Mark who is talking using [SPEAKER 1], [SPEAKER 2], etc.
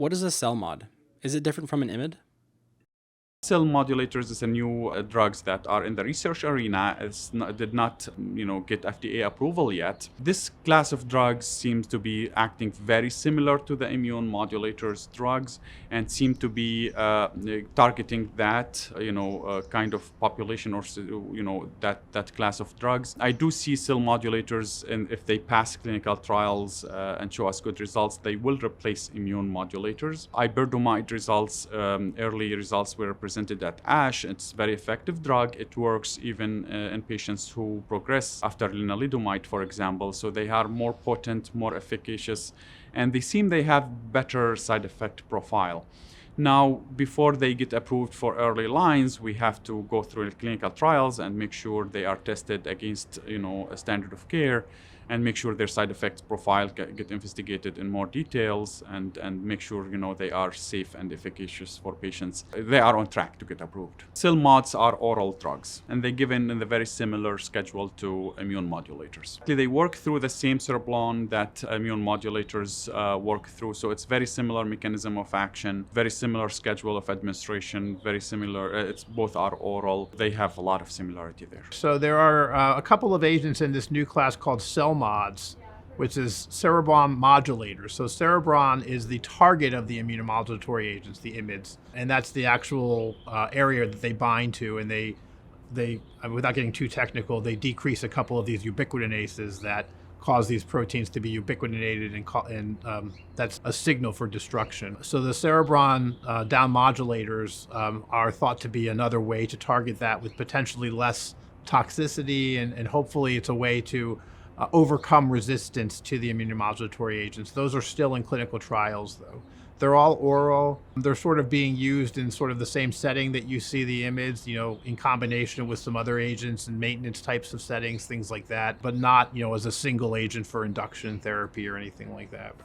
[SPEAKER 1] What is a CELMoD? Is it different from an IMiD?
[SPEAKER 2] Cell modulators is a new drugs that are in the research arena. Did not, get FDA approval yet. This class of drugs seems to be acting very similar to the immune modulators drugs, and seem to be targeting that, kind of population, or that class of drugs. I do see cell modulators, and if they pass clinical trials and show us good results, they will replace immune modulators. Iberdomide results, early results were presented at ASH. It's a very effective drug. It works even in patients who progress after lenalidomide, for example. So they are more potent, more efficacious, and they have better side effect profile. Now, before they get approved for early lines, we have to go through clinical trials and make sure they are tested against, a standard of care, and make sure their side effects profile get investigated in more details, and make sure, they are safe and efficacious for patients. They are on track to get approved. CELMoDs are oral drugs, and they're given in the very similar schedule to immune modulators. They work through the same cereblon that immune modulators work through, so it's very similar mechanism of action, very similar schedule of administration, very similar. It's both are oral. They have a lot of similarity there.
[SPEAKER 3] So there are a couple of agents in this new class called CELMoDs, which is cerebron modulators. So cerebron is the target of the immunomodulatory agents, the IMiDs, and that's the actual area that they bind to. And they, without getting too technical, they decrease a couple of these ubiquitinases that cause these proteins to be ubiquitinated, and that's a signal for destruction. So the cerebron down modulators are thought to be another way to target that with potentially less toxicity, and hopefully it's a way to overcome resistance to the immunomodulatory agents. Those are still in clinical trials, though. They're all oral. They're sort of being used in sort of the same setting that you see the IMiDs, in combination with some other agents and maintenance types of settings, things like that, but not, as a single agent for induction therapy or anything like that.